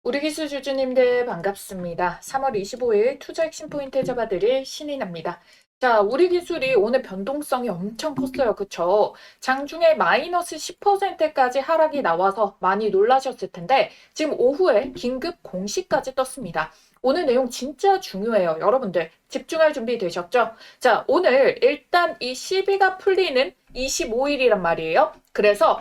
우리 기술 주주님들 반갑습니다. 3월 25일 투자 핵심 포인트 잡아드릴 신인합니다. 자, 우리 기술이 오늘 변동성이 엄청 컸어요. 그쵸? 장중에 마이너스 10%까지 하락이 나와서 많이 놀라셨을 텐데 지금 오후에 긴급 공시까지 떴습니다. 오늘 내용 진짜 중요해요. 여러분들 집중할 준비 되셨죠? 자, 오늘 일단 이 시비가 풀리는 25일이란 말이에요. 그래서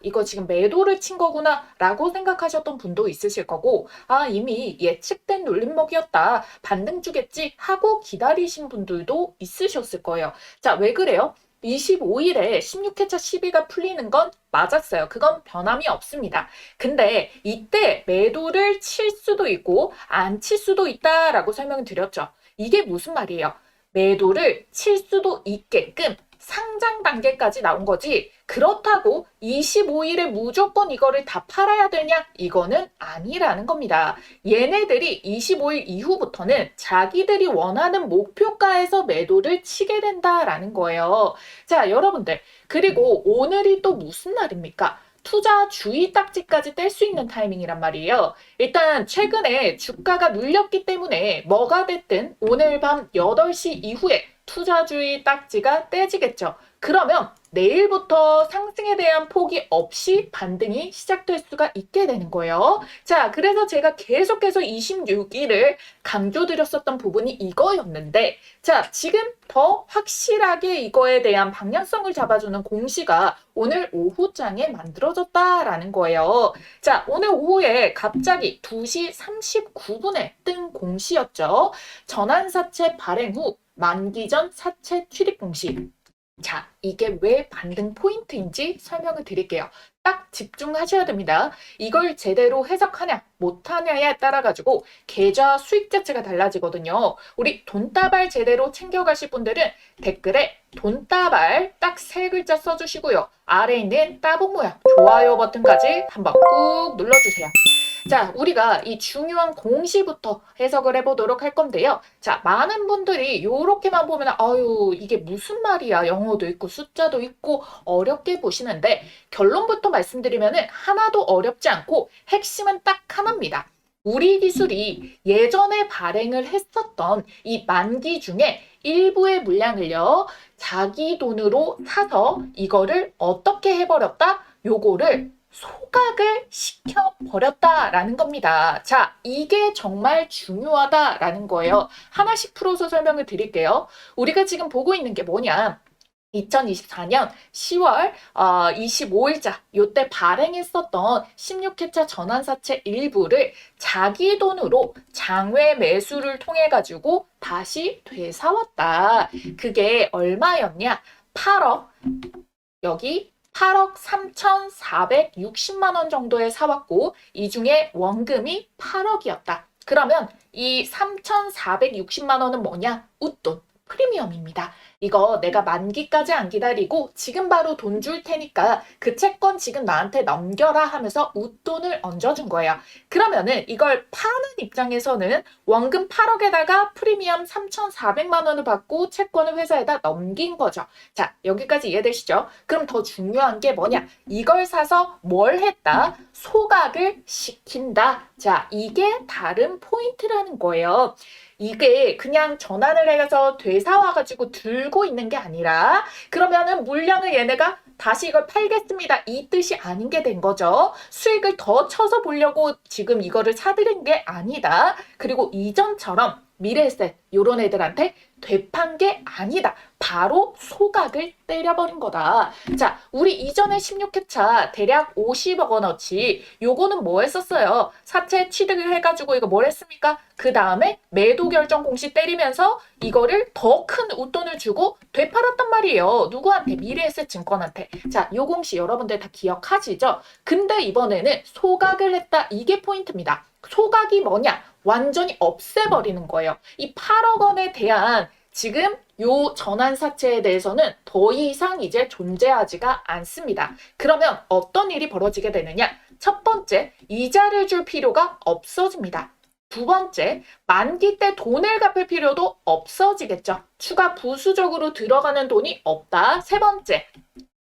이거 지금 매도를 친 거구나 라고 생각하셨던 분도 있으실 거고 이미 예측된 눌림목이었다. 반등 주겠지 하고 기다리신 분들도 있으셨을 거예요. 자, 왜 그래요? 25일에 16회차 시비가 풀리는 건 맞았어요. 그건 변함이 없습니다. 근데 이때 매도를 칠 수도 있고 안 칠 수도 있다라고 설명을 드렸죠. 이게 무슨 말이에요? 매도를 칠 수도 있게끔 상장 단계까지 나온 거지 그렇다고 25일에 무조건 이거를 다 팔아야 되냐? 이거는 아니라는 겁니다. 얘네들이 25일 이후부터는 자기들이 원하는 목표가에서 매도를 치게 된다라는 거예요. 자, 여러분들. 그리고 오늘이 또 무슨 날입니까? 투자 주의 딱지까지 뗄 수 있는 타이밍이란 말이에요. 일단 최근에 주가가 눌렸기 때문에 뭐가 됐든 오늘 밤 8시 이후에 투자주의 딱지가 떼지겠죠. 그러면 내일부터 상승에 대한 포기 없이 반등이 시작될 수가 있게 되는 거예요. 자, 그래서 제가 계속해서 26일을 강조드렸었던 부분이 이거였는데, 자, 지금 더 확실하게 이거에 대한 방향성을 잡아주는 공시가 오늘 오후장에 만들어졌다라는 거예요. 자, 오늘 오후에 갑자기 2시 39분에 뜬 공시였죠. 전환사채 발행 후 만기 전 사채 출입 공시. 자, 이게 왜 반등 포인트인지 설명을 드릴게요. 딱 집중하셔야 됩니다. 이걸 제대로 해석하냐, 못하냐에 따라 가지고 계좌 수익 자체가 달라지거든요. 우리 돈다발 제대로 챙겨가실 분들은 댓글에 돈다발 딱 3글자 써주시고요. 아래에 있는 따봉 모양 좋아요 버튼까지 한번 꾹 눌러주세요. 자, 우리가 이 중요한 공시부터 해석을 해보도록 할 건데요. 자, 많은 분들이 이렇게만 보면 아유, 이게 무슨 말이야. 영어도 있고 숫자도 있고 어렵게 보시는데 결론부터 말씀드리면 하나도 어렵지 않고 핵심은 딱 하나입니다. 우리 기술이 예전에 발행을 했었던 이 만기 중에 일부의 물량을요, 자기 돈으로 사서 이거를 어떻게 해버렸다? 요거를 소각을 시켜버렸다라는 겁니다. 자, 이게 정말 중요하다라는 거예요. 하나씩 풀어서 설명을 드릴게요. 우리가 지금 보고 있는 게 뭐냐? 2024년 10월 25일자 요때 발행했었던 16회차 전환사채 일부를 자기 돈으로 장외 매수를 통해 가지고 다시 되사왔다. 그게 얼마였냐? 8억 여기 8억 3,460만 원 정도에 사왔고 이 중에 원금이 8억이었다. 그러면 이 3,460만 원은 뭐냐? 웃돈. 프리미엄입니다. 이거 내가 만기까지 안 기다리고 지금 바로 돈 줄 테니까 그 채권 지금 나한테 넘겨라 하면서 웃돈을 얹어준 거예요. 그러면은 이걸 파는 입장에서는 원금 8억에다가 프리미엄 3,400만 원을 받고 채권을 회사에다 넘긴 거죠. 자, 여기까지 이해되시죠? 그럼 더 중요한 게 뭐냐? 이걸 사서 뭘 했다? 소각을 시킨다. 자, 이게 다른 포인트라는 거예요. 이게 그냥 전환을 해서 되사와가지고 들고 있는 게 아니라 그러면은 물량을 얘네가 다시 이걸 팔겠습니다. 이 뜻이 아닌 게 된 거죠. 수익을 더 쳐서 보려고 지금 이거를 사들인 게 아니다. 그리고 이전처럼 미래에셋 요런 애들한테 되판 게 아니다. 바로 소각을 때려버린 거다. 자, 우리 이전에 16회차 대략 50억 원어치 요거는 뭐 했었어요? 사채 취득을 해가지고 이거 뭘 했습니까? 그 다음에 매도 결정 공시 때리면서 이거를 더 큰 웃돈을 주고 되팔았단 말이에요. 누구한테? 미래에셋 증권한테. 자, 요 공시 여러분들 다 기억하시죠? 근데 이번에는 소각을 했다. 이게 포인트입니다. 소각이 뭐냐? 완전히 없애버리는 거예요. 이 8억 원에 대한 지금 요 전환사채에 대해서는 더 이상 이제 존재하지가 않습니다. 그러면 어떤 일이 벌어지게 되느냐? 첫 번째, 이자를 줄 필요가 없어집니다. 두 번째, 만기 때 돈을 갚을 필요도 없어지겠죠. 추가 부수적으로 들어가는 돈이 없다. 세 번째,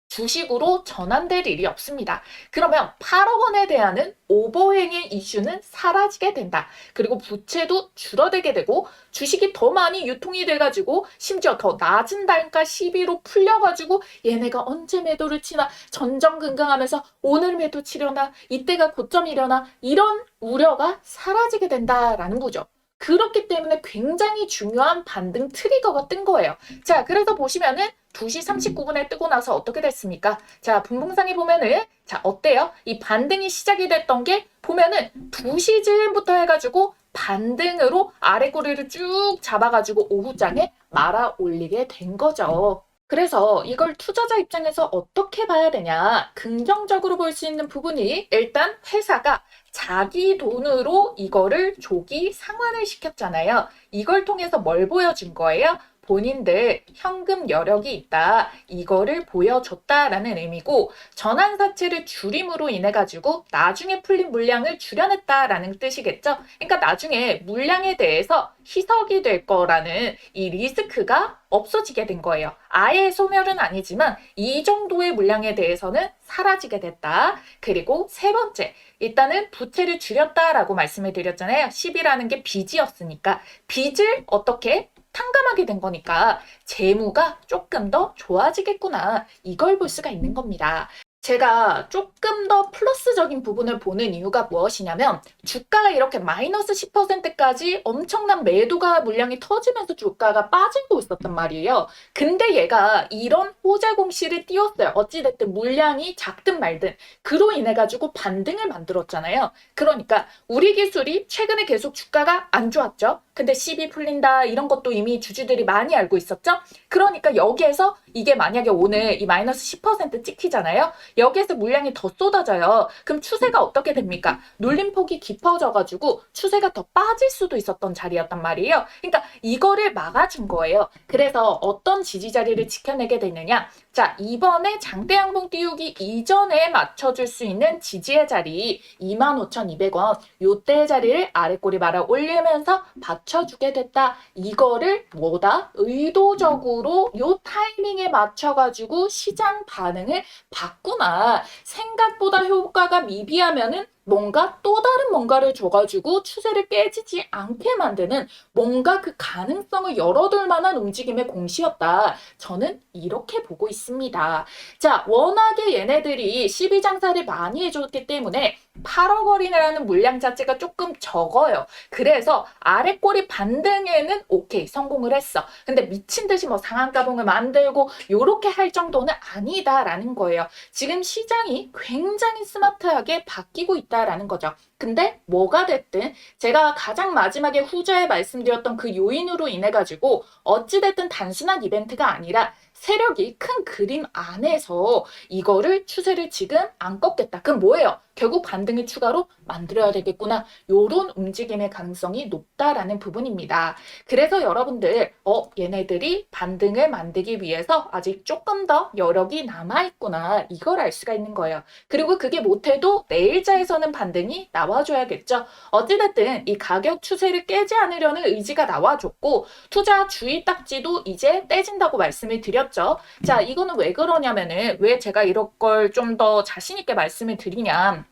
주식으로 전환될 일이 없습니다. 그러면 8억 원에 대한 오버행의 이슈는 사라지게 된다. 그리고 부채도 줄어들게 되고 주식이 더 많이 유통이 돼가지고 심지어 더 낮은 단가 시비로 풀려가지고 얘네가 언제 매도를 치나 전전긍긍하면서 오늘 매도 치려나 이때가 고점이려나 이런 우려가 사라지게 된다라는 거죠. 그렇기 때문에 굉장히 중요한 반등 트리거가 뜬 거예요. 자, 그래서 보시면은 2시 39분에 뜨고 나서 어떻게 됐습니까? 자, 분봉상에 보면은 자, 어때요? 이 반등이 시작이 됐던 게 보면은 2시 즈음부터 해가지고 반등으로 아래 꼬리를 쭉 잡아가지고 오후장에 말아 올리게 된 거죠. 그래서 이걸 투자자 입장에서 어떻게 봐야 되냐? 긍정적으로 볼 수 있는 부분이 일단 회사가 자기 돈으로 이거를 조기 상환을 시켰잖아요. 이걸 통해서 뭘 보여준 거예요? 본인들 현금 여력이 있다. 이거를 보여줬다라는 의미고 전환사채를 줄임으로 인해 가지고 나중에 풀린 물량을 줄여냈다라는 뜻이겠죠. 그러니까 나중에 물량에 대해서 희석이 될 거라는 이 리스크가 없어지게 된 거예요. 아예 소멸은 아니지만 이 정도의 물량에 대해서는 사라지게 됐다. 그리고 세 번째, 일단은 부채를 줄였다라고 말씀을 드렸잖아요. 10이라는 게 빚이었으니까 빚을 어떻게 탕감하게 된 거니까 재무가 조금 더 좋아지겠구나. 이걸 볼 수가 있는 겁니다. 제가 조금 더 플러스적인 부분을 보는 이유가 무엇이냐면 주가가 이렇게 마이너스 10%까지 엄청난 매도가 물량이 터지면서 주가가 빠지고 있었단 말이에요. 근데 얘가 이런 호재 공시를 띄웠어요. 어찌됐든 물량이 작든 말든 그로 인해 가지고 반등을 만들었잖아요. 그러니까 우리 기술이 최근에 계속 주가가 안 좋았죠. 근데 10이 풀린다 이런 것도 이미 주주들이 많이 알고 있었죠. 그러니까 여기에서 이게 만약에 오늘 이 마이너스 10% 찍히잖아요. 여기에서 물량이 더 쏟아져요. 그럼 추세가 어떻게 됩니까? 눌림폭이 깊어져가지고 추세가 더 빠질 수도 있었던 자리였단 말이에요. 그러니까 이거를 막아준 거예요. 그래서 어떤 지지 자리를 지켜내게 되느냐? 자, 이번에 장대 양봉 띄우기 이전에 맞춰줄 수 있는 지지의 자리 25,200원 요때 자리를 아래꼬리 말아 올리면서 받쳐주게 됐다. 이거를 뭐다? 의도적으로 요 타이밍에 맞춰가지고 시장 반응을 봤구나. 생각보다 효과가 미비하면은 뭔가 또 다른 뭔가를 줘가지고 추세를 깨지지 않게 만드는 뭔가 그 가능성을 열어둘 만한 움직임의 공시였다. 저는 이렇게 보고 있습니다. 자, 워낙에 얘네들이 12장사를 많이 해줬기 때문에 8억 원이라는 물량 자체가 조금 적어요. 그래서 아래 꼬리 반등에는 오케이 성공을 했어. 근데 미친 듯이 뭐 상한가봉을 만들고 요렇게 할 정도는 아니다라는 거예요. 지금 시장이 굉장히 스마트하게 바뀌고 있다라는 거죠. 근데 뭐가 됐든 제가 가장 마지막에 후자에 말씀드렸던 그 요인으로 인해 가지고 어찌됐든 단순한 이벤트가 아니라 세력이 큰 그림 안에서 이거를 추세를 지금 안 꺾겠다. 그럼 뭐예요? 결국 반등을 추가로 만들어야 되겠구나. 요런 움직임의 가능성이 높다라는 부분입니다. 그래서 여러분들 얘네들이 반등을 만들기 위해서 아직 조금 더 여력이 남아있구나. 이걸 알 수가 있는 거예요. 그리고 그게 못해도 내일자에서는 반등이 나와줘야겠죠. 어찌됐든 이 가격 추세를 깨지 않으려는 의지가 나와줬고 투자 주의 딱지도 이제 떼진다고 말씀을 드렸죠. 자, 이거는 왜 그러냐면은 왜 제가 이런 걸 좀 더 자신 있게 말씀을 드리냐.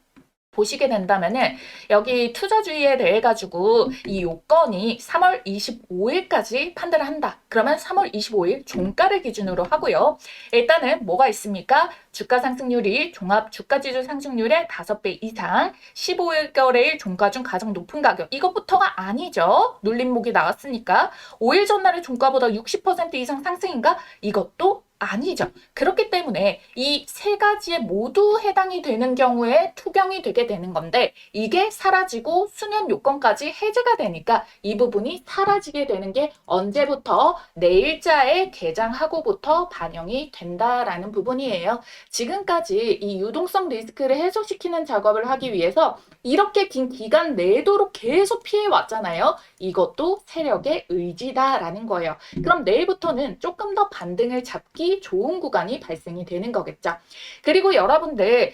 보시게 된다면은 여기 투자주의에 대해 가지고 이 요건이 3월 25일까지 판단을 한다. 그러면 3월 25일 종가를 기준으로 하고요. 일단은 뭐가 있습니까? 주가 상승률이 종합 주가지수 상승률의 5배 이상, 15일 거래일 종가 중 가장 높은 가격. 이것부터가 아니죠. 눌림목이 나왔으니까. 5일 전날의 종가보다 60% 이상 상승인가? 이것도 아니죠. 그렇기 때문에 이 세 가지에 모두 해당이 되는 경우에 투경이 되게 되는 건데 이게 사라지고 수년 요건까지 해제가 되니까 이 부분이 사라지게 되는 게 언제부터? 내일자에 개장하고부터 반영이 된다라는 부분이에요. 지금까지 이 유동성 리스크를 해소시키는 작업을 하기 위해서 이렇게 긴 기간 내도록 계속 피해왔잖아요. 이것도 세력의 의지다라는 거예요. 그럼 내일부터는 조금 더 반등을 잡기 보기 좋은 구간이 발생이 되는 거겠죠. 그리고 여러분들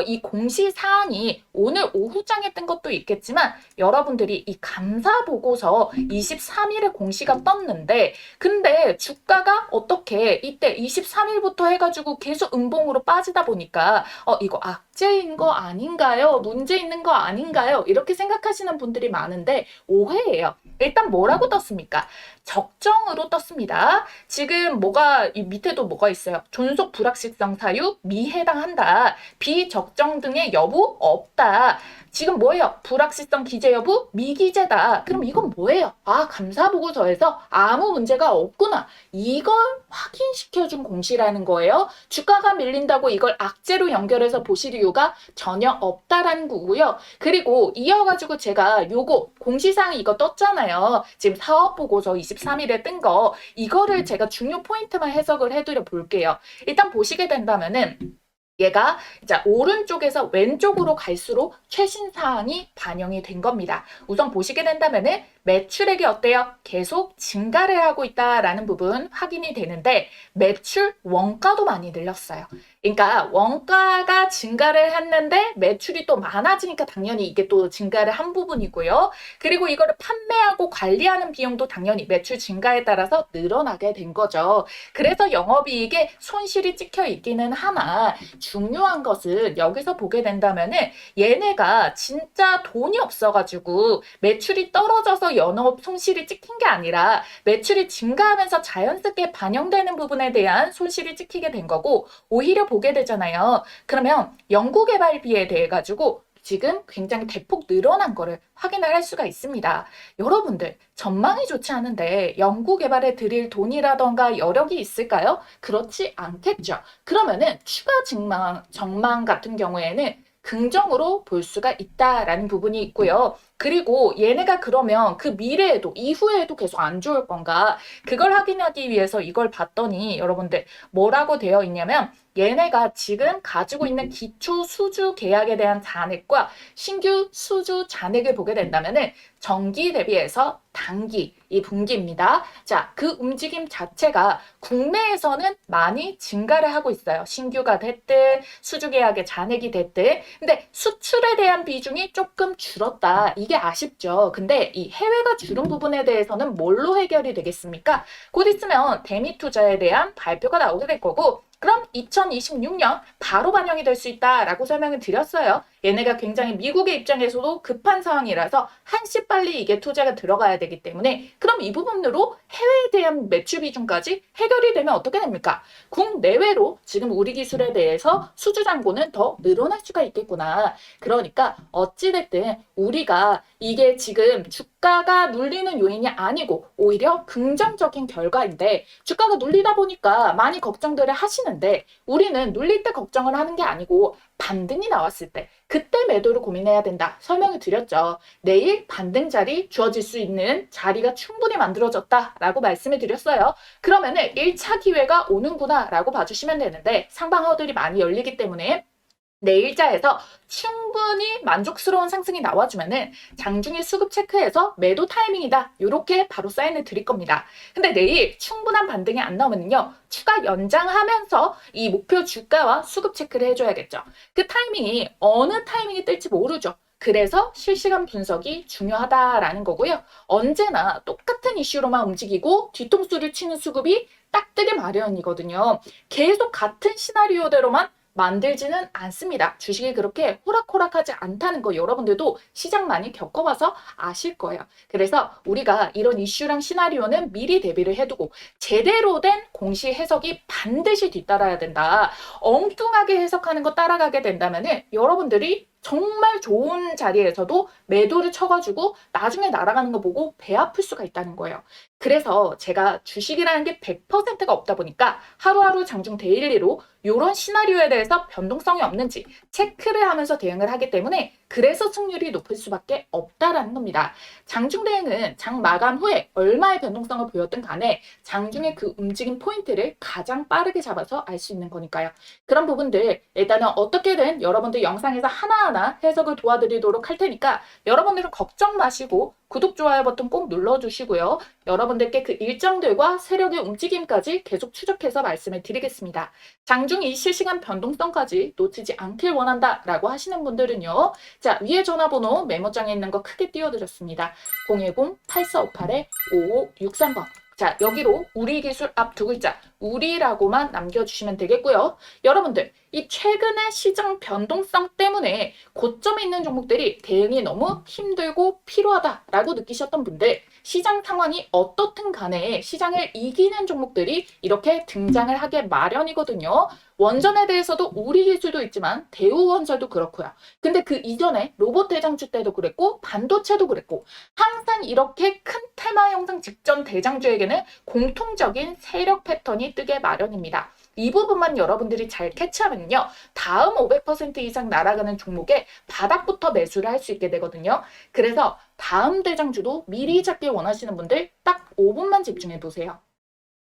이 공시사항이 오늘 오후장에 뜬 것도 있겠지만 여러분들이 이 감사 보고서 23일에 공시가 떴는데 근데 주가가 어떻게 이때 23일부터 해가지고 계속 음봉으로 빠지다 보니까 이거 악재인 거 아닌가요? 문제 있는 거 아닌가요? 이렇게 생각하시는 분들이 많은데 오해예요. 일단 뭐라고 떴습니까? 적정으로 떴습니다. 지금 이 밑에도 뭐가 있어요? 존속 불확실성 사유 미해당한다. 비적정 등의 여부 없다. 지금 뭐예요? 불확실성 기재 여부 미기재다. 그럼 이건 뭐예요? 감사 보고서에서 아무 문제가 없구나. 이걸 확인시켜준 공시라는 거예요. 주가가 밀린다고 이걸 악재로 연결해서 보실 이유가 전혀 없다라는 거고요. 그리고 이어가지고 제가 요거 공시사항 이거 떴잖아요. 지금 사업보고서 23일에 뜬 거 이거를 제가 중요 포인트만 해석을 해드려 볼게요. 일단 보시게 된다면은 얘가 이제 오른쪽에서 왼쪽으로 갈수록 최신 사항이 반영이 된 겁니다. 우선 보시게 된다면은 매출액이 어때요? 계속 증가를 하고 있다라는 부분 확인이 되는데 매출 원가도 많이 늘렸어요. 그러니까 원가가 증가를 했는데 매출이 또 많아지니까 당연히 이게 또 증가를 한 부분이고요. 그리고 이거를 판매하고 관리하는 비용도 당연히 매출 증가에 따라서 늘어나게 된 거죠. 그래서 영업이익에 손실이 찍혀 있기는 하나 중요한 것은 여기서 보게 된다면은 얘네가 진짜 돈이 없어가지고 매출이 떨어져서 영업 손실이 찍힌 게 아니라 매출이 증가하면서 자연스럽게 반영되는 부분에 대한 손실이 찍히게 된 거고 오히려 보게 되잖아요. 그러면 연구개발비에 대해 가지고 지금 굉장히 대폭 늘어난 거를 확인을 할 수가 있습니다. 여러분들 전망이 좋지 않은데 연구개발에 들일 돈이라던가 여력이 있을까요? 그렇지 않겠죠. 그러면은 추가 전망 같은 경우에는 긍정으로 볼 수가 있다라는 부분이 있고요. 그리고 얘네가 그러면 그 미래에도 이후에도 계속 안 좋을 건가 그걸 확인하기 위해서 이걸 봤더니 여러분들 뭐라고 되어 있냐면 얘네가 지금 가지고 있는 기초 수주 계약에 대한 잔액과 신규 수주 잔액을 보게 된다면은 정기 대비해서 단기 이 분기입니다. 자, 그 움직임 자체가 국내에서는 많이 증가를 하고 있어요. 신규가 됐든 수주 계약의 잔액이 됐든 근데 수출에 대한 비중이 조금 줄었다. 이게 아쉽죠. 근데 이 해외가 줄은 부분에 대해서는 뭘로 해결이 되겠습니까? 곧 있으면 대미 투자에 대한 발표가 나오게 될 거고 그럼 2026년 바로 반영이 될 수 있다라고 설명을 드렸어요. 얘네가 굉장히 미국의 입장에서도 급한 상황이라서 한시 빨리 이게 투자가 들어가야 되기 때문에 그럼 이 부분으로 해외에 대한 매출 비중까지 해결이 되면 어떻게 됩니까? 국내외로 지금 우리 기술에 대해서 수주 잔고는 더 늘어날 수가 있겠구나. 그러니까 어찌됐든 우리가 이게 지금 주가가 눌리는 요인이 아니고 오히려 긍정적인 결과인데 주가가 눌리다 보니까 많이 걱정들을 하시는데 우리는 눌릴 때 걱정을 하는 게 아니고 반등이 나왔을 때 그때 매도를 고민해야 된다. 설명을 드렸죠. 내일 반등 자리 주어질 수 있는 자리가 충분히 만들어졌다라고 말씀을 드렸어요. 그러면은 1차 기회가 오는구나 라고 봐주시면 되는데 상방 허들이 많이 열리기 때문에 내일자에서 충분히 만족스러운 상승이 나와주면은 장중에 수급 체크해서 매도 타이밍이다. 이렇게 바로 사인을 드릴 겁니다. 근데 내일 충분한 반등이 안 나오면요. 추가 연장하면서 이 목표 주가와 수급 체크를 해줘야겠죠. 그 타이밍이 어느 타이밍이 뜰지 모르죠. 그래서 실시간 분석이 중요하다라는 거고요. 언제나 똑같은 이슈로만 움직이고 뒤통수를 치는 수급이 딱 뜨기 마련이거든요. 계속 같은 시나리오대로만 만들지는 않습니다. 주식이 그렇게 호락호락하지 않다는 거 여러분들도 시장 많이 겪어봐서 아실 거예요. 그래서 우리가 이런 이슈랑 시나리오는 미리 대비를 해두고 제대로 된 공시 해석이 반드시 뒤따라야 된다. 엉뚱하게 해석하는 거 따라가게 된다면은 여러분들이 정말 좋은 자리에서도 매도를 쳐가지고 나중에 날아가는 거 보고 배 아플 수가 있다는 거예요. 그래서 제가 주식이라는 게 100%가 없다 보니까 하루하루 장중 데일리로 이런 시나리오에 대해서 변동성이 없는지 체크를 하면서 대응을 하기 때문에 그래서 승률이 높을 수밖에 없다라는 겁니다. 장중 대응은 장 마감 후에 얼마의 변동성을 보였든 간에 장중의 그 움직임 포인트를 가장 빠르게 잡아서 알 수 있는 거니까요. 그런 부분들 일단은 어떻게든 여러분들 영상에서 하나하나 해석을 도와드리도록 할 테니까 여러분들은 걱정 마시고 구독, 좋아요 버튼 꼭 눌러주시고요. 여러분들께 그 일정들과 세력의 움직임까지 계속 추적해서 말씀을 드리겠습니다. 장중이 실시간 변동성까지 놓치지 않길 원한다 라고 하시는 분들은요. 자, 위에 전화번호 메모장에 있는 거 크게 띄워드렸습니다. 010-8458-5563번. 자, 여기로 우리 기술 앞 두 글자 우리라고만 남겨주시면 되겠고요. 여러분들, 이 최근의 시장 변동성 때문에 고점에 있는 종목들이 대응이 너무 힘들고 필요하다라고 느끼셨던 분들, 시장 상황이 어떻든 간에 시장을 이기는 종목들이 이렇게 등장을 하게 마련이거든요. 원전에 대해서도 우리 기술도 있지만 대우건설도 그렇고요. 근데 그 이전에 로봇 대장주 때도 그랬고 반도체도 그랬고 항상 이렇게 큰 테마 형성 직전 대장주에게는 공통적인 세력 패턴이 뜨게 마련입니다. 이 부분만 여러분들이 잘 캐치하면요. 다음 500% 이상 날아가는 종목에 바닥부터 매수를 할 수 있게 되거든요. 그래서 다음 대장주도 미리 잡기 원하시는 분들 딱 5분만 집중해 보세요.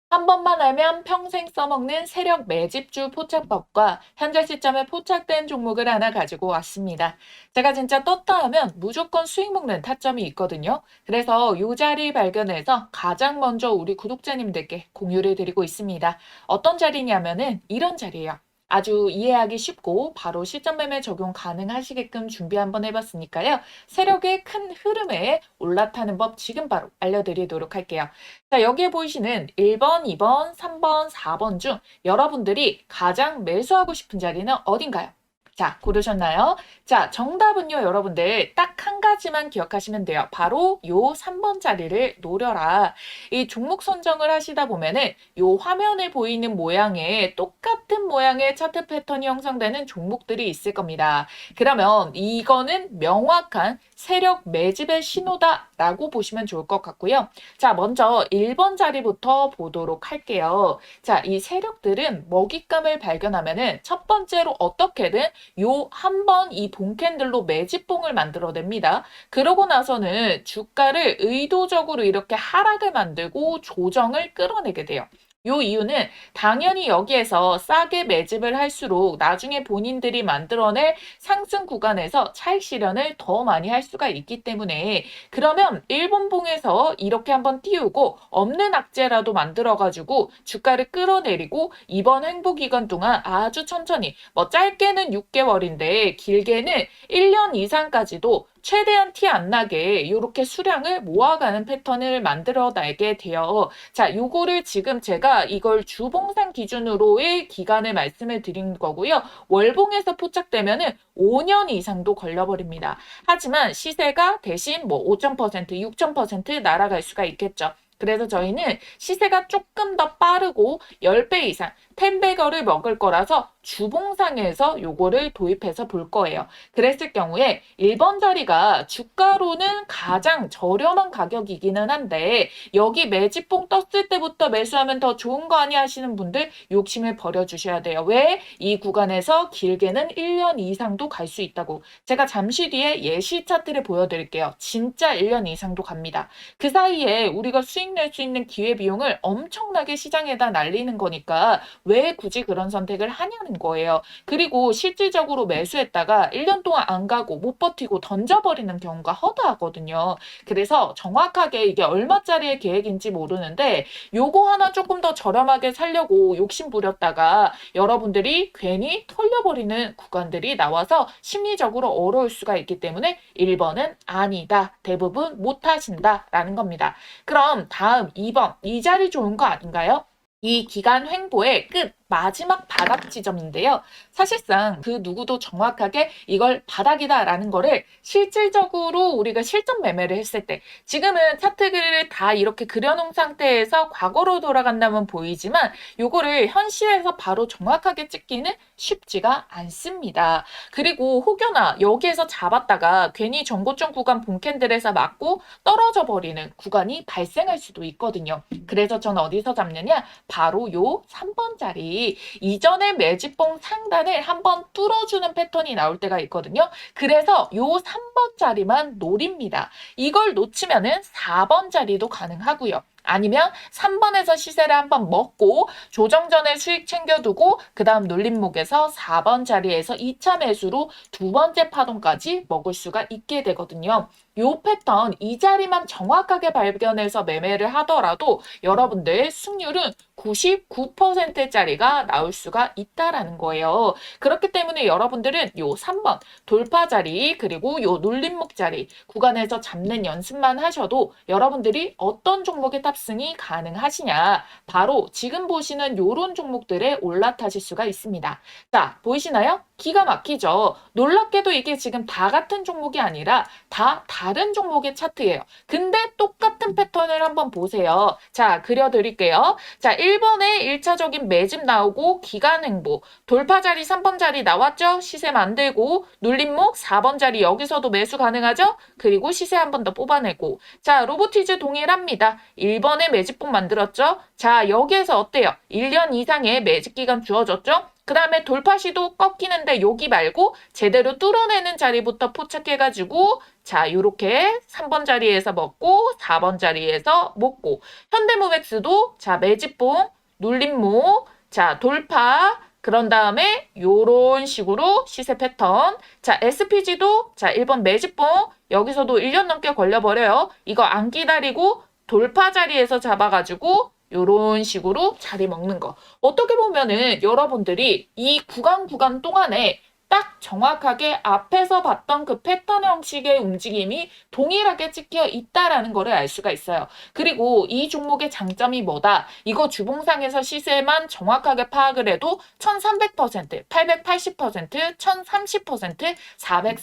한 번만 알면 평생 써먹는 세력 매집주 포착법과 현재 시점에 포착된 종목을 하나 가지고 왔습니다. 제가 진짜 떴다 하면 무조건 수익 먹는 타점이 있거든요. 그래서 이 자리 발견해서 가장 먼저 우리 구독자님들께 공유를 드리고 있습니다. 어떤 자리냐면은 이런 자리예요. 아주 이해하기 쉽고 바로 시점 매매 적용 가능하시게끔 준비 한번 해봤으니까요. 세력의 큰 흐름에 올라타는 법 지금 바로 알려드리도록 할게요. 자, 여기에 보이시는 1번, 2번, 3번, 4번 중 여러분들이 가장 매수하고 싶은 자리는 어딘가요? 자, 고르셨나요? 자, 정답은요, 여러분들 딱 한 가지만 기억하시면 돼요. 바로 요 3번 자리를 노려라. 이 종목 선정을 하시다 보면은 요 화면에 보이는 모양의 똑같은 모양의 차트 패턴이 형성되는 종목들이 있을 겁니다. 그러면 이거는 명확한 세력 매집의 신호다라고 보시면 좋을 것 같고요. 자, 먼저 1번 자리부터 보도록 할게요. 자, 이 세력들은 먹잇감을 발견하면은 첫 번째로 어떻게든 요 한 번 이 봉캔들로 매집봉을 만들어냅니다. 그러고 나서는 주가를 의도적으로 이렇게 하락을 만들고 조정을 끌어내게 돼요. 요 이유는 당연히 여기에서 싸게 매집을 할수록 나중에 본인들이 만들어낼 상승 구간에서 차익 실현을 더 많이 할 수가 있기 때문에 그러면 일본봉에서 이렇게 한번 띄우고 없는 악재라도 만들어가지고 주가를 끌어내리고 이번 횡보 기간 동안 아주 천천히 뭐 짧게는 6개월인데 길게는 1년 이상까지도 최대한 티 안 나게 이렇게 수량을 모아가는 패턴을 만들어내게 돼요. 자, 요거를 지금 제가 이걸 주봉상 기준으로의 기간을 말씀을 드린 거고요. 월봉에서 포착되면은 5년 이상도 걸려버립니다. 하지만 시세가 대신 뭐 5,000%, 6,000% 날아갈 수가 있겠죠. 그래서 저희는 시세가 조금 더 빠르고 10배 이상 10배거를 먹을 거라서 주봉상에서 요거를 도입해서 볼 거예요. 그랬을 경우에 1번 자리가 주가로는 가장 저렴한 가격이기는 한데 여기 매집봉 떴을 때부터 매수하면 더 좋은 거 아니야 하시는 분들 욕심을 버려주셔야 돼요. 왜? 이 구간에서 길게는 1년 이상도 갈 수 있다고. 제가 잠시 뒤에 예시 차트를 보여드릴게요. 진짜 1년 이상도 갑니다. 그 사이에 우리가 수익 낼 수 있는 기회비용을 엄청나게 시장에다 날리는 거니까 왜 굳이 그런 선택을 하냐는 거예요. 그리고 실질적으로 매수했다가 1년 동안 안 가고 못 버티고 던져버리는 경우가 허다하거든요. 그래서 정확하게 이게 얼마짜리의 계획인지 모르는데 요거 하나 조금 더 저렴하게 살려고 욕심 부렸다가 여러분들이 괜히 털려버리는 구간들이 나와서 심리적으로 어려울 수가 있기 때문에 1번은 아니다. 대부분 못하신다라는 겁니다. 그럼 다음 2번. 이 자리 좋은 거 아닌가요? 이 기간 횡보의 끝 마지막 바닥 지점인데요. 사실상 그 누구도 정확하게 이걸 바닥이다라는 거를 실질적으로 우리가 실전 매매를 했을 때 지금은 차트를 다 이렇게 그려놓은 상태에서 과거로 돌아간다면 보이지만 요거를 현실에서 바로 정확하게 찍기는 쉽지가 않습니다. 그리고 혹여나 여기에서 잡았다가 괜히 전고점 구간 본캔들에서 맞고 떨어져 버리는 구간이 발생할 수도 있거든요. 그래서 전 어디서 잡느냐? 바로 요 3번 자리 이전의 매집봉 상단을 한번 뚫어주는 패턴이 나올 때가 있거든요. 그래서 요 3번 자리만 노립니다. 이걸 놓치면은 4번 자리도 가능하고요. 아니면 3번에서 시세를 한번 먹고 조정 전에 수익 챙겨두고 그 다음 눌림목에서 4번 자리에서 2차 매수로 두 번째 파동까지 먹을 수가 있게 되거든요. 요 패턴 이 자리만 정확하게 발견해서 매매를 하더라도 여러분들 승률은 99%짜리가 나올 수가 있다라는 거예요. 그렇기 때문에 여러분들은 요 3번 돌파 자리 그리고 요 눌림목 자리 구간에서 잡는 연습만 하셔도 여러분들이 어떤 종목의 탑승이 가능하시냐 바로 지금 보시는 요런 종목들에 올라타실 수가 있습니다. 자, 보이시나요? 기가 막히죠. 놀랍게도 이게 지금 다 같은 종목이 아니라 다 다른 종목의 차트예요. 근데 똑같은 패턴을 한번 보세요. 자, 그려드릴게요. 자, 1번에 1차적인 매집 나오고 기간 행보, 돌파 자리 3번 자리 나왔죠? 시세 만들고 눌림목 4번 자리 여기서도 매수 가능하죠? 그리고 시세 한 번 더 뽑아내고 자, 로보티즈 동일합니다. 1번에 매집봉 만들었죠? 자, 여기에서 어때요? 1년 이상의 매집 기간 주어졌죠? 그 다음에 돌파 시도 꺾이는데 여기 말고 제대로 뚫어내는 자리부터 포착해가지고 자 요렇게 3번 자리에서 먹고 4번 자리에서 먹고 현대모백스도 자 매집봉 눌림목 자 돌파 그런 다음에 요런 식으로 시세 패턴 자 SPG도 자 1번 매집봉 여기서도 1년 넘게 걸려버려요. 이거 안 기다리고 돌파 자리에서 잡아가지고 요런 식으로 자리 먹는 거. 어떻게 보면은 여러분들이 이 구간 동안에 딱 정확하게 앞에서 봤던 그 패턴 형식의 움직임이 동일하게 찍혀 있다라는 거를 알 수가 있어요. 그리고 이 종목의 장점이 뭐다? 이거 주봉상에서 시세만 정확하게 파악을 해도 1300%, 880%, 1030%,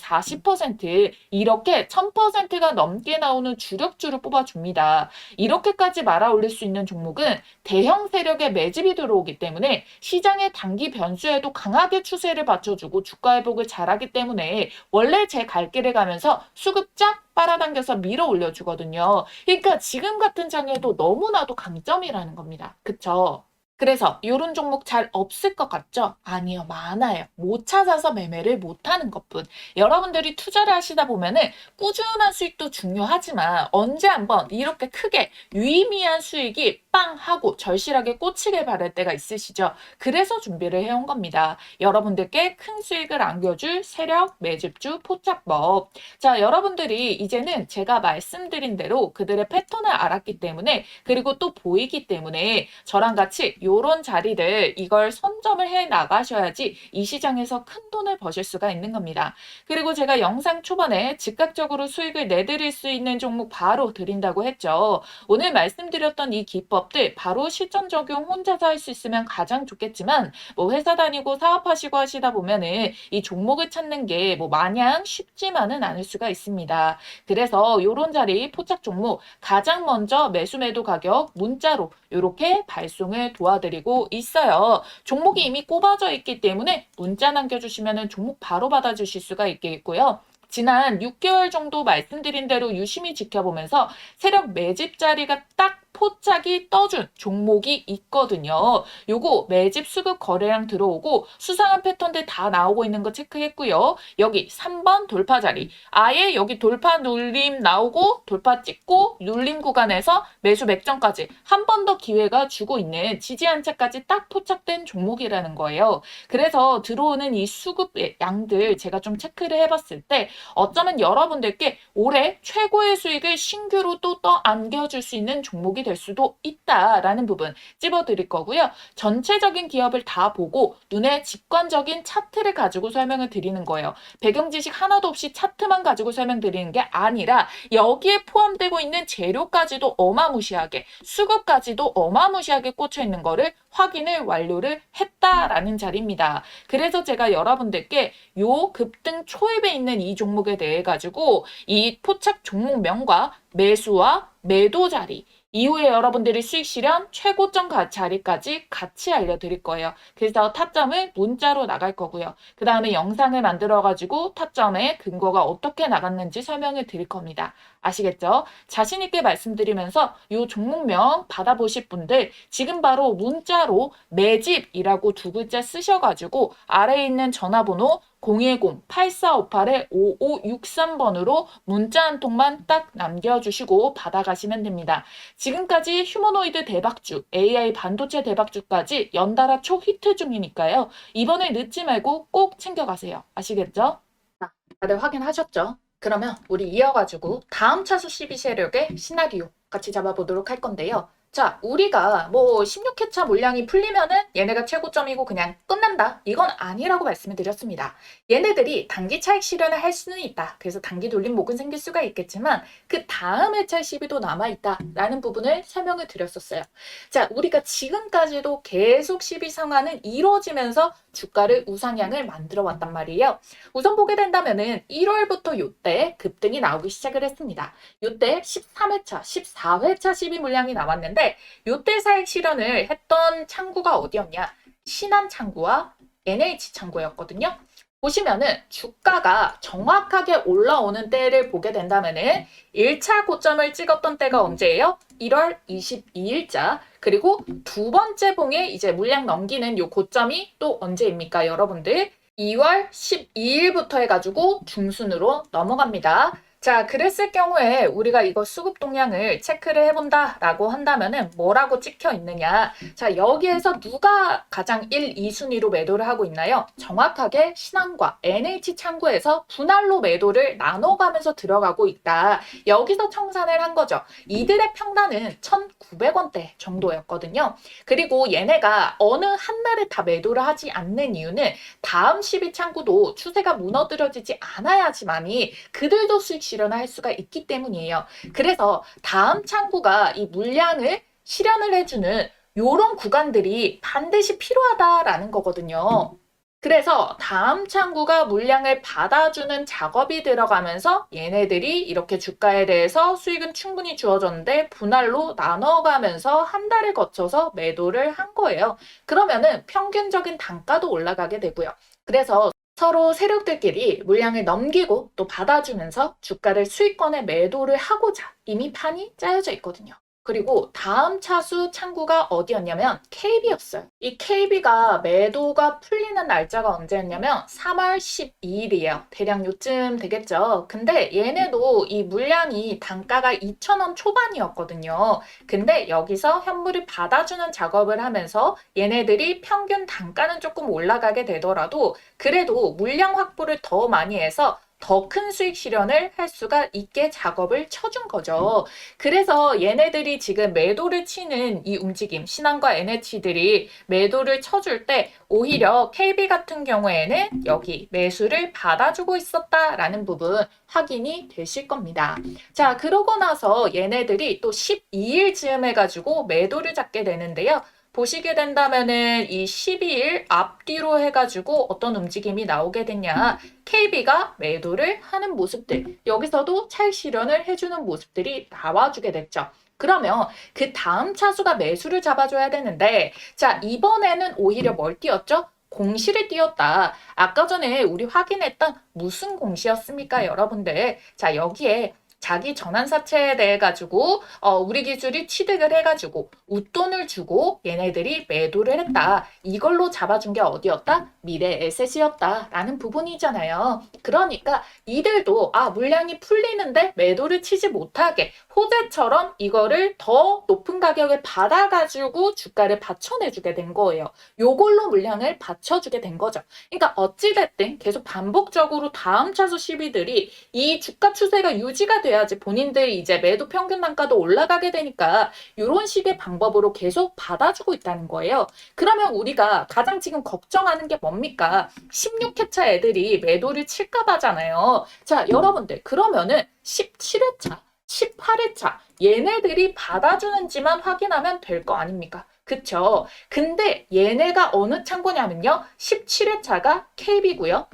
440% 이렇게 1000%가 넘게 나오는 주력주를 뽑아줍니다. 이렇게까지 말아 올릴 수 있는 종목은 대형 세력의 매집이 들어오기 때문에 시장의 단기 변수에도 강하게 추세를 받쳐주고 주가 회복을 잘하기 때문에 원래 제 갈 길을 가면서 수급 쫙 빨아당겨서 밀어 올려주거든요. 그러니까 지금 같은 장에도 너무나도 강점이라는 겁니다. 그쵸? 그래서 이런 종목 잘 없을 것 같죠? 아니요, 많아요. 못 찾아서 매매를 못하는 것뿐. 여러분들이 투자를 하시다 보면은 꾸준한 수익도 중요하지만 언제 한번 이렇게 크게 유의미한 수익이 빵 하고 절실하게 꽂히길 바랄 때가 있으시죠? 그래서 준비를 해온 겁니다. 여러분들께 큰 수익을 안겨줄 세력, 매집주, 포착법. 자, 여러분들이 이제는 제가 말씀드린 대로 그들의 패턴을 알았기 때문에 그리고 또 보이기 때문에 저랑 같이 요런 자리를 이걸 선점을 해 나가셔야지 이 시장에서 큰 돈을 버실 수가 있는 겁니다. 그리고 제가 영상 초반에 즉각적으로 수익을 내드릴 수 있는 종목 바로 드린다고 했죠. 오늘 말씀드렸던 이 기법들 바로 실전 적용 혼자서 할 수 있으면 가장 좋겠지만 뭐 회사 다니고 사업하시고 하시다 보면은 이 종목을 찾는 게 뭐 마냥 쉽지만은 않을 수가 있습니다. 그래서 요런 자리 포착 종목 가장 먼저 매수 매도 가격 문자로 이렇게 발송을 도와드리고 있어요. 종목이 이미 꼽아져 있기 때문에 문자 남겨주시면 종목 바로 받아주실 수가 있겠고요. 지난 6개월 정도 말씀드린 대로 유심히 지켜보면서 세력 매집 자리가 딱 포착이 떠준 종목이 있거든요. 요거 매집 수급 거래량 들어오고 수상한 패턴들 다 나오고 있는 거 체크했고요. 여기 3번 돌파 자리. 아예 여기 돌파 눌림 나오고 돌파 찍고 눌림 구간에서 매수 맥점까지 한 번 더 기회가 주고 있는 지지 한 차까지 딱 포착된 종목이라는 거예요. 그래서 들어오는 이 수급의 양들 제가 좀 체크를 해봤을 때 어쩌면 여러분들께 올해 최고의 수익을 신규로 또 안겨줄 수 있는 종목이 될 수도 있다라는 부분 찝어드릴 거고요. 전체적인 기업을 다 보고 눈에 직관적인 차트를 가지고 설명을 드리는 거예요. 배경 지식 하나도 없이 차트만 가지고 설명드리는 게 아니라 여기에 포함되고 있는 재료까지도 어마무시하게 수급까지도 어마무시하게 꽂혀 있는 거를 확인을 완료를 했다라는 자리입니다. 그래서 제가 여러분들께 요 급등 초입에 있는 이 종목에 대해 가지고 이 포착 종목명과 매수와 매도 자리 이후에 여러분들이 수익 실현 최고점 자리까지 같이 알려드릴 거예요. 그래서 타점을 문자로 나갈 거고요. 그 다음에 영상을 만들어가지고 타점의 근거가 어떻게 나갔는지 설명을 드릴 겁니다. 아시겠죠? 자신 있게 말씀드리면서 이 종목명 받아보실 분들 지금 바로 문자로 매집이라고 두 글자 쓰셔가지고 아래에 있는 전화번호 010-8458-5563번으로 문자 한 통만 딱 남겨주시고 받아가시면 됩니다. 지금까지 휴머노이드 대박주, AI 반도체 대박주까지 연달아 초히트 중이니까요. 이번에 늦지 말고 꼭 챙겨가세요. 아시겠죠? 자, 다들 확인하셨죠? 그러면 우리 이어가지고 다음 차수 12 세력의 시나리오 같이 잡아보도록 할 건데요. 자, 우리가 뭐 16회차 물량이 풀리면은 얘네가 최고점이고 그냥 끝난다. 이건 아니라고 말씀을 드렸습니다. 얘네들이 단기 차익 실현을 할 수는 있다. 그래서 단기 돌림목은 생길 수가 있겠지만 그 다음 회차 시비도 남아있다라는 부분을 설명을 드렸었어요. 자, 우리가 지금까지도 계속 시비 상환은 이루어지면서 주가를 우상향을 만들어 왔단 말이에요. 우선 보게 된다면은 1월부터 요때 급등이 나오기 시작을 했습니다. 요때 13회차, 14회차 시비 물량이 나왔는데 요때 사익 실현을 했던 창구가 어디였냐? 신한 창구와 NH 창구였거든요. 보시면은 주가가 정확하게 올라오는 때를 보게 된다면은 1차 고점을 찍었던 때가 언제예요? 1월 22일자. 그리고 두 번째 봉에 이제 물량 넘기는 요 고점이 또 언제입니까, 여러분들? 2월 12일부터 해가지고 중순으로 넘어갑니다. 자, 그랬을 경우에 우리가 이거 수급 동향을 체크를 해본다라고 한다면은 뭐라고 찍혀 있느냐. 자, 여기에서 누가 가장 1, 2순위로 매도를 하고 있나요? 정확하게 신한과 NH 창구에서 분할로 매도를 나눠가면서 들어가고 있다. 여기서 청산을 한 거죠. 이들의 평단은 1,900원대 정도였거든요. 그리고 얘네가 어느 한 날에 다 매도를 하지 않는 이유는 다음 12 창구도 추세가 무너뜨려지지 않아야지만이 그들도 수익 실현을 할 수가 있기 때문이에요. 그래서 다음 창구가 이 물량을 실현을 해주는 요런 구간들이 반드시 필요하다라는 거거든요. 그래서 다음 창구가 물량을 받아주는 작업이 들어가면서 얘네들이 이렇게 주가에 대해서 수익은 충분히 주어졌는데 분할로 나눠가면서 한 달을 거쳐서 매도를 한 거예요. 그러면은 평균적인 단가도 올라가게 되고요. 그래서 서로 세력들끼리 물량을 넘기고 또 받아주면서 주가를 수익권에 매도를 하고자 이미 판이 짜여져 있거든요. 그리고 다음 차수 창구가 어디였냐면 KB였어요. 이 KB가 매도가 풀리는 날짜가 언제였냐면 3월 12일이에요. 대략 요쯤 되겠죠. 근데 얘네도 이 물량이 단가가 2,000원 초반이었거든요. 근데 여기서 현물을 받아주는 작업을 하면서 얘네들이 평균 단가는 조금 올라가게 되더라도 그래도 물량 확보를 더 많이 해서 더 큰 수익 실현을 할 수가 있게 작업을 쳐준 거죠. 그래서 얘네들이 지금 매도를 치는 이 움직임, 신한과 NH들이 매도를 쳐줄 때 오히려 KB 같은 경우에는 여기 매수를 받아주고 있었다라는 부분 확인이 되실 겁니다. 자, 그러고 나서 얘네들이 또 12일쯤 해가지고 매도를 잡게 되는데요. 보시게 된다면은 이 12일 앞뒤로 해가지고 어떤 움직임이 나오게 됐냐. KB가 매도를 하는 모습들, 여기서도 차익 실현을 해주는 모습들이 나와주게 됐죠. 그러면 그 다음 차수가 매수를 잡아줘야 되는데, 자, 이번에는 오히려 뭘 띄었죠? 공시를 띄었다. 아까 전에 우리 확인했던 무슨 공시였습니까, 여러분들? 자, 여기에 자기 전환사채에 대해 가지고 우리 기술이 취득을 해가지고 웃돈을 주고 얘네들이 매도를 했다. 이걸로 잡아준 게 어디였다? 미래 에셋이었다라는 부분이잖아요. 그러니까 이들도 물량이 풀리는데 매도를 치지 못하게 호재처럼 이거를 더 높은 가격을 받아가지고 주가를 받쳐내주게 된 거예요. 요걸로 물량을 받쳐주게 된 거죠. 그러니까 어찌됐든 계속 반복적으로 다음 차수 시비들이 이 주가 추세가 유지가 돼야지 본인들이 이제 매도 평균 단가도 올라가게 되니까 이런 식의 방법으로 계속 받아주고 있다는 거예요. 그러면 우리가 가장 지금 걱정하는 게 뭡니까? 16회차 애들이 매도를 칠까 봐잖아요. 자, 여러분들 그러면은 17회차, 18회차 얘네들이 받아주는지만 확인하면 될 거 아닙니까? 그쵸? 근데 얘네가 어느 창고냐면요. 17회차가 KB고요.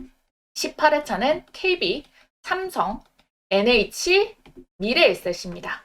18회차는 KB, 삼성, NH, 미래에셋입니다.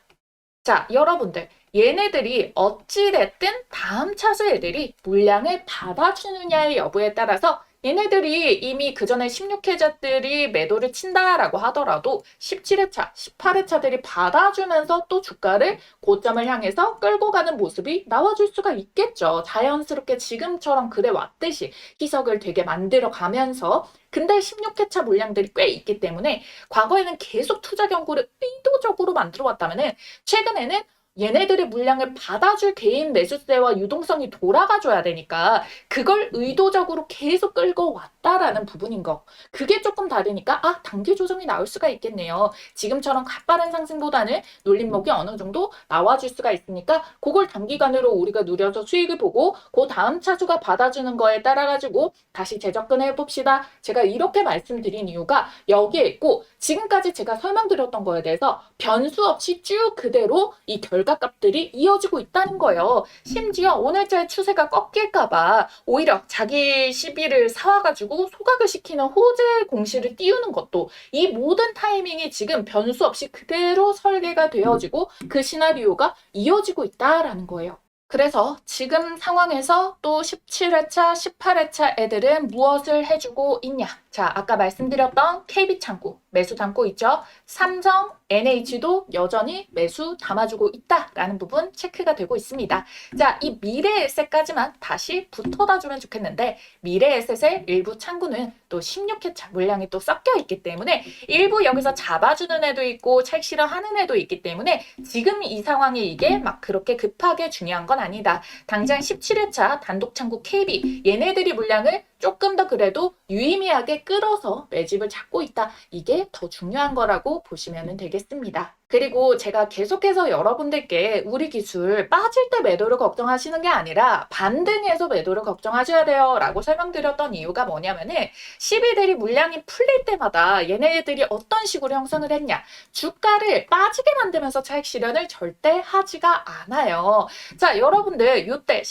자, 여러분들 얘네들이 어찌됐든 다음 차수 애들이 물량을 받아주느냐의 여부에 따라서 얘네들이 이미 그 전에 16회차들이 매도를 친다라고 하더라도 17회차, 18회차들이 받아주면서 또 주가를 고점을 향해서 끌고 가는 모습이 나와줄 수가 있겠죠. 자연스럽게 지금처럼 그래 왔듯이 희석을 되게 만들어 가면서 근데 16회차 물량들이 꽤 있기 때문에 과거에는 계속 투자 경고를 의도적으로 만들어 왔다면은 최근에는 얘네들의 물량을 받아줄 개인 매수세와 유동성이 돌아가줘야 되니까 그걸 의도적으로 계속 끌고 왔다라는 부분인 거. 그게 조금 다르니까 단기 조정이 나올 수가 있겠네요. 지금처럼 가파른 상승보다는 눌림목이 어느 정도 나와줄 수가 있으니까 그걸 단기간으로 우리가 누려서 수익을 보고 그 다음 차주가 받아주는 거에 따라 가지고 다시 재접근해 봅시다. 제가 이렇게 말씀드린 이유가 여기에 있고 지금까지 제가 설명드렸던 거에 대해서 변수 없이 쭉 그대로 이 결과값들이 이어지고 있다는 거예요. 심지어 오늘자의 추세가 꺾일까봐 오히려 자기 시비를 사와가지고 소각을 시키는 호재 공시를 띄우는 것도 이 모든 타이밍이 지금 변수 없이 그대로 설계가 되어지고 그 시나리오가 이어지고 있다라는 거예요. 그래서 지금 상황에서 또 17회차, 18회차 애들은 무엇을 해주고 있냐? 자, 아까 말씀드렸던 KB창구 매수 담고 있죠? 삼성, NH도 여전히 매수 담아주고 있다라는 부분 체크가 되고 있습니다. 자, 이 미래에셋까지만 다시 붙어다 주면 좋겠는데 미래에셋의 일부 창구는 또 16회차 물량이 또 섞여 있기 때문에 일부 여기서 잡아주는 애도 있고 책 실어하는 애도 있기 때문에 지금 이 상황에 이게 막 그렇게 급하게 중요한 건 아니다. 당장 17회차 단독 창구 KB 얘네들이 물량을 조금 더 그래도 유의미하게 끌어서 매집을 잡고 있다. 이게 더 중요한 거라고 보시면 되겠습니다. 그리고 제가 계속해서 여러분들께 우리 기술 빠질 때 매도를 걱정하시는 게 아니라 반등해서 매도를 걱정하셔야 돼요 라고 설명드렸던 이유가 뭐냐면은 12대리 물량이 풀릴 때마다 얘네들이 어떤 식으로 형성을 했냐, 주가를 빠지게 만들면서 차익 실현을 절대 하지가 않아요. 자, 여러분들 요때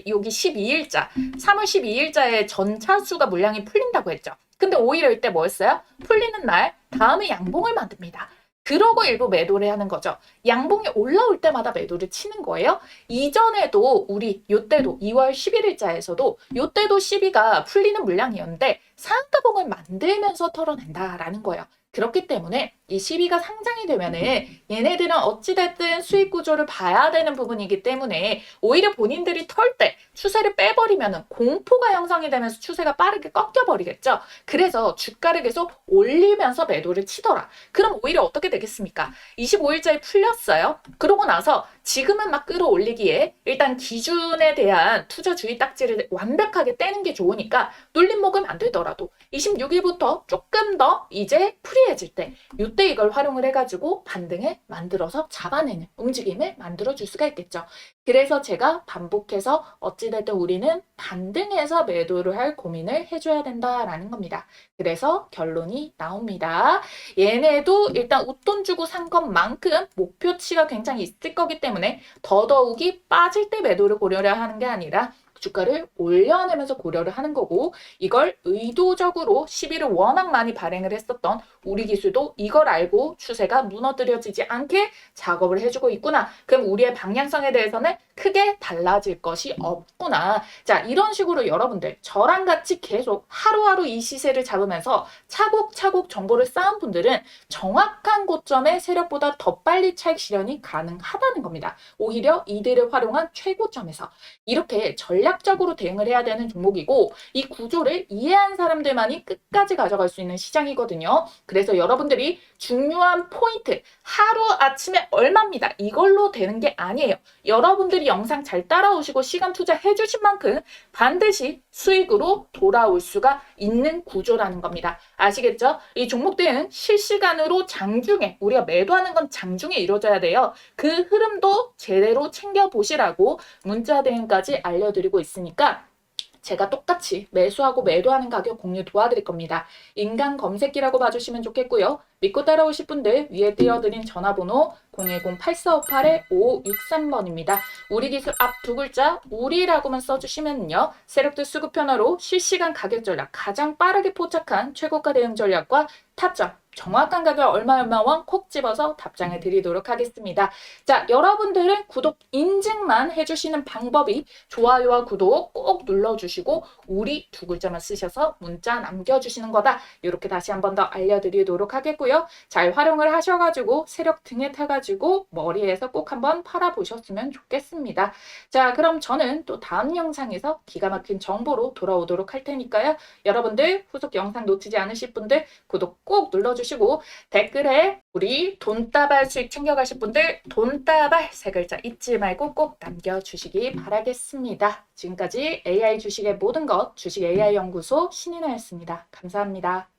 여기 12일자 3월 12일자에 전차수가 물량이 풀린다고 했죠. 근데 오히려 이때 뭐였어요? 풀리는 날 다음에 양봉을 만듭니다. 그러고 일부 매도를 하는 거죠. 양봉이 올라올 때마다 매도를 치는 거예요. 이전에도 우리 요때도 2월 11일자에서도 요때도 12가 풀리는 물량이었는데 상한가봉을 만들면서 털어낸다라는 거예요. 그렇기 때문에 이 12가 상장이 되면은 얘네들은 어찌됐든 수익 구조를 봐야 되는 부분이기 때문에 오히려 본인들이 털 때 추세를 빼버리면은 공포가 형성이 되면서 추세가 빠르게 꺾여버리겠죠. 그래서 주가를 계속 올리면서 매도를 치더라. 그럼 오히려 어떻게 되겠습니까? 25일자에 풀렸어요. 그러고 나서 지금은 막 끌어올리기에 일단 기준에 대한 투자 주의 딱지를 완벽하게 떼는 게 좋으니까 눌림목을 만들더라도 26일부터 조금 더 이제 프리해질 때 이때 이걸 활용을 해가지고 반등을 만들어서 잡아내는 움직임을 만들어줄 수가 있겠죠. 그래서 제가 반복해서 어찌됐든 우리는 반등해서 매도를 할 고민을 해줘야 된다라는 겁니다. 그래서 결론이 나옵니다. 얘네도 일단 웃돈 주고 산 것만큼 목표치가 굉장히 있을 거기 때문에 더더욱이 빠질 때 매도를 고려를 하는 게 아니라 주가를 올려내면서 고려를 하는 거고 이걸 의도적으로 시비를 워낙 많이 발행을 했었던 우리 기술도 이걸 알고 추세가 무너뜨려지지 않게 작업을 해주고 있구나. 그럼 우리의 방향성에 대해서는 크게 달라질 것이 없구나. 자, 이런 식으로 여러분들 저랑 같이 계속 하루하루 이 시세를 잡으면서 차곡차곡 정보를 쌓은 분들은 정확한 고점의 세력보다 더 빨리 차익 실현이 가능하다는 겁니다. 오히려 이들을 활용한 최고점에서 이렇게 전략적으로 대응을 해야 되는 종목이고 이 구조를 이해한 사람들만이 끝까지 가져갈 수 있는 시장이거든요. 그래서 여러분들이 중요한 포인트 하루아침에 얼마입니다. 이걸로 되는 게 아니에요. 여러분들이 영상 잘 따라오시고 시간 투자해 주신 만큼 반드시 수익으로 돌아올 수가 있는 구조라는 겁니다. 아시겠죠? 이 종목들은 실시간으로 장중에 우리가 매도하는 건 장중에 이루어져야 돼요. 그 흐름도 제대로 챙겨보시라고 문자 대응까지 알려드리고 있으니까 제가 똑같이 매수하고 매도하는 가격 공유 도와드릴 겁니다. 인간 검색기라고 봐주시면 좋겠고요. 믿고 따라오실 분들 위에 띄워드린 전화번호 010-8458-5563번입니다. 우리 기술 앞 두 글자 우리라고만 써주시면요. 세력들 수급 변화로 실시간 가격 전략 가장 빠르게 포착한 최고가 대응 전략과 타점 정확한 가격 얼마원 콕 집어서 답장해 드리도록 하겠습니다. 자, 여러분들은 구독 인증만 해주시는 방법이 좋아요와 구독 꼭 눌러주시고 우리 두 글자만 쓰셔서 문자 남겨주시는 거다. 이렇게 다시 한 번 더 알려드리도록 하겠고요. 잘 활용을 하셔가지고 세력 등에 타가지고 머리에서 꼭 한번 팔아보셨으면 좋겠습니다. 자, 그럼 저는 또 다음 영상에서 기가 막힌 정보로 돌아오도록 할 테니까요. 여러분들 후속 영상 놓치지 않으실 분들 구독 꼭 눌러주시고 댓글에 우리 돈다발 수익 챙겨가실 분들 돈다발 세 글자 잊지 말고 꼭 남겨주시기 바라겠습니다. 지금까지 AI 주식의 모든 것 주식 AI 연구소 신인아였습니다. 감사합니다.